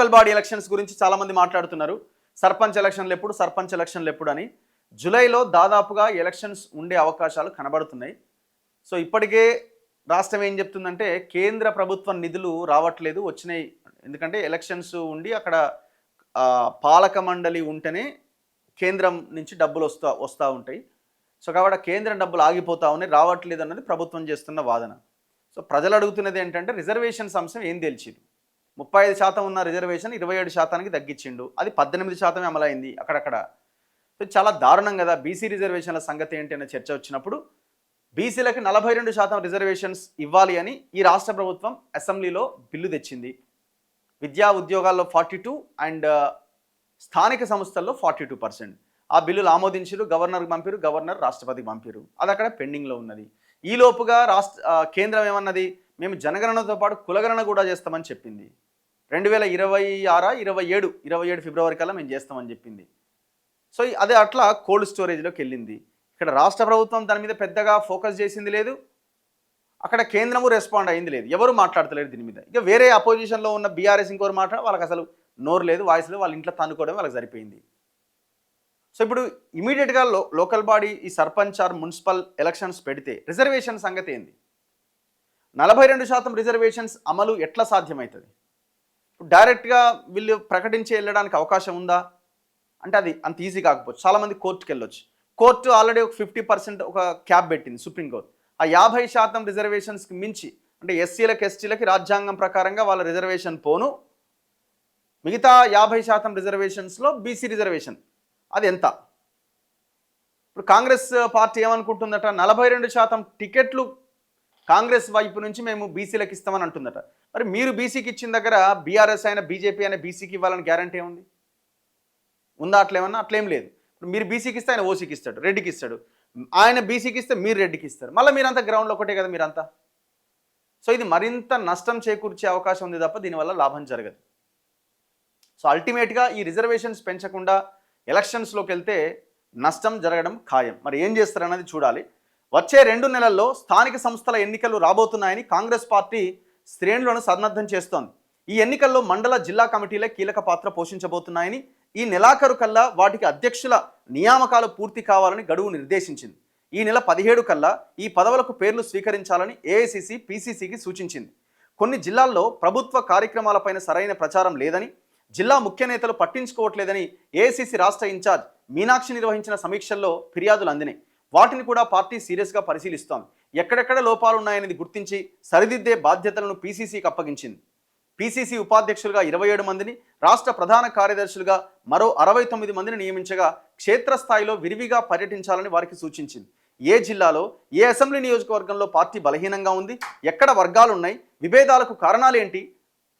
Local body elections గురించి చాలామంది మాట్లాడుతున్నారు. సర్పంచ్ ఎలక్షన్లు ఎప్పుడు అని. జూలైలో దాదాపుగా ఎలక్షన్స్ ఉండే అవకాశాలు కనబడుతున్నాయి. సో ఇప్పటికే రాష్ట్రం ఏం చెప్తుందంటే కేంద్ర ప్రభుత్వం నిధులు రావట్లేదు, వచ్చినాయి. ఎందుకంటే ఎలక్షన్స్ ఉండి అక్కడ పాలక మండలి ఉంటేనే కేంద్రం నుంచి డబ్బులు వస్తూ ఉంటాయి. సో కాబట్టి కేంద్రం డబ్బులు ఆగిపోతా ఉన్నాయి, రావట్లేదు అన్నది ప్రభుత్వం చేస్తున్న వాదన. సో ప్రజలు అడుగుతున్నది ఏంటంటే రిజర్వేషన్స్ అంశం ఏం తెలిసింది. 35% ఉన్న రిజర్వేషన్ 27%కి తగ్గించిండు, అది 18% అమలైంది అక్కడక్కడ. సో చాలా దారుణం కదా. బీసీ రిజర్వేషన్ల సంగతి ఏంటి అనే చర్చ వచ్చినప్పుడు బీసీలకి 42% రిజర్వేషన్స్ ఇవ్వాలి అని ఈ రాష్ట్ర ప్రభుత్వం అసెంబ్లీలో బిల్లు తెచ్చింది. విద్యా ఉద్యోగాల్లో 42 అండ్ స్థానిక సంస్థల్లో 42%. ఆ బిల్లులు ఆమోదించారు, గవర్నర్కి పంపారు, గవర్నర్ రాష్ట్రపతికి పంపారు. అది అక్కడ పెండింగ్లో ఉన్నది. ఈలోపుగా కేంద్రం ఏమన్నది, మేము జనగణనతో పాటు కులగణన కూడా చేస్తామని చెప్పింది. 2026-27 ఫిబ్రవరి కల్లా మేము చేస్తామని చెప్పింది. సో అదే అట్లా కోల్డ్ స్టోరేజ్లోకి వెళ్ళింది. ఇక్కడ రాష్ట్ర ప్రభుత్వం దాని మీద పెద్దగా ఫోకస్ చేసింది లేదు, అక్కడ కేంద్రము రెస్పాండ్ అయింది లేదు, ఎవరు మాట్లాడతలేరు దీని మీద. ఇక వేరే అపోజిషన్లో ఉన్న బీఆర్ఎస్ ఇంకోరు వాళ్ళకి అసలు నోరు లేదు, వాయిస్ లేదు, వాళ్ళ ఇంట్లో తన్నుకోవడం వాళ్ళకి సరిపోయింది. సో ఇప్పుడు ఇమీడియట్గా లోకల్ బాడీ ఈ సర్పంచ్ ఆర్ మున్సిపల్ ఎలక్షన్స్ పెడితే రిజర్వేషన్ సంగతి ఏంది? 42% రిజర్వేషన్స్ అమలు ఎట్లా సాధ్యమవుతుంది? ఇప్పుడు డైరెక్ట్గా వీళ్ళు ప్రకటించి వెళ్ళడానికి అవకాశం ఉందా అంటే అది అంత ఈజీ కాకపోవచ్చు. చాలామంది కోర్టుకి వెళ్ళొచ్చు. కోర్టు ఆల్రెడీ ఒక 50% ఒక క్యాప్ పెట్టింది సుప్రీంకోర్టు. ఆ 50% రిజర్వేషన్స్కి మించి అంటే ఎస్సీలకి ఎస్టీలకి రాజ్యాంగం ప్రకారంగా వాళ్ళ రిజర్వేషన్ పోను, మిగతా 50% రిజర్వేషన్స్లో బీసీ రిజర్వేషన్ అది ఎంత? ఇప్పుడు కాంగ్రెస్ పార్టీ ఏమనుకుంటుందట, 42% టికెట్లు కాంగ్రెస్ వైపు నుంచి మేము బీసీలకు ఇస్తామని అంటుందట. మరి మీరు బీసీకి ఇచ్చిన దగ్గర బీఆర్ఎస్ అయినా బీజేపీ అయినా బీసీకి ఇవ్వాలని గ్యారంటీ ఉంది? ఉందా అట్లేమన్నా? అట్లేం లేదు. ఇప్పుడు మీరు బీసీకి ఇస్తే ఆయన ఓసీకి ఇస్తాడు, రెడ్డికి ఇస్తాడు. ఆయన బీసీకి ఇస్తే మీరు రెడ్డికి ఇస్తారు. మళ్ళీ మీరంతా గ్రౌండ్లో ఒకటే కదా మీరంతా. సో ఇది మరింత నష్టం చేకూర్చే అవకాశం ఉంది తప్ప దీనివల్ల లాభం జరగదు. సో అల్టిమేట్గా ఈ రిజర్వేషన్స్ పెంచకుండా ఎలక్షన్స్లోకి వెళ్తే నష్టం జరగడం ఖాయం. మరి ఏం చేస్తారన్నది చూడాలి. వచ్చే 2 నెలల్లో స్థానిక సంస్థల ఎన్నికలు రాబోతున్నాయని కాంగ్రెస్ పార్టీ శ్రేణులను సన్నద్ధం చేస్తోంది. ఈ ఎన్నికల్లో మండల జిల్లా కమిటీలే కీలక పాత్ర పోషించబోతున్నాయని, ఈ నెలాఖరు కల్లా వాటికి అధ్యక్షుల నియామకాలు పూర్తి కావాలని గడువు నిర్దేశించింది. ఈ నెల 17 కల్లా ఈ పదవులకు పేర్లు స్వీకరించాలని ఏఐసిసి పిసిసికి సూచించింది. కొన్ని జిల్లాల్లో ప్రభుత్వ కార్యక్రమాలపైన సరైన ప్రచారం లేదని, జిల్లా ముఖ్య నేతలు పట్టించుకోవట్లేదని ఏఐసిసి రాష్ట్ర ఇన్ఛార్జ్ మీనాక్షి నిర్వహించిన సమీక్షల్లో ఫిర్యాదులు అందినాయి. వాటిని కూడా పార్టీ సీరియస్గా పరిశీలిస్తోంది. ఎక్కడెక్కడ లోపాలు ఉన్నాయనేది గుర్తించి సరిదిద్దే బాధ్యతలను పీసీసీకి అప్పగించింది. పీసీసీ ఉపాధ్యక్షులుగా 27 మందిని, రాష్ట్ర ప్రధాన కార్యదర్శులుగా మరో 69 మందిని నియమించగా క్షేత్రస్థాయిలో విరివిగా పర్యటించాలని వారికి సూచించింది. ఏ జిల్లాలో ఏ అసెంబ్లీ నియోజకవర్గంలో పార్టీ బలహీనంగా ఉంది, ఎక్కడ వర్గాలున్నాయి, విభేదాలకు కారణాలేంటి,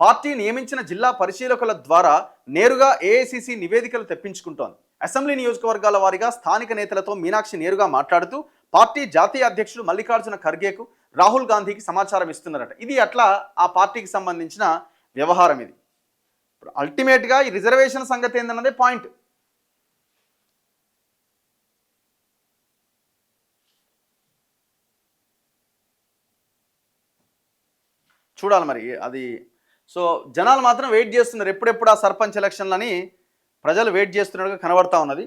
పార్టీ నియమించిన జిల్లా పరిశీలకుల ద్వారా నేరుగా ఏఐసిసి నివేదికలు తెప్పించుకుంటోంది. అసెంబ్లీ నియోజకవర్గాల వారీగా స్థానిక నేతలతో మీనాక్షి నేరుగా మాట్లాడుతూ పార్టీ జాతీయ అధ్యక్షుడు మల్లికార్జున ఖర్గేకు, రాహుల్ గాంధీకి సమాచారం ఇస్తున్నారట. ఇది అట్లా ఆ పార్టీకి సంబంధించిన వ్యవహారం. ఇది అల్టిమేట్గా ఈ రిజర్వేషన్ సంగతి ఏందన్నదే పాయింట్. చూడాలి మరి అది. సో జనాలు మాత్రం వెయిట్ చేస్తున్నారు, ఎప్పుడెప్పుడు ఆ సర్పంచ్ ఎలక్షన్లని ప్రజలు వెయిట్ చేస్తున్నట్టుగా కనబడతా ఉన్నది.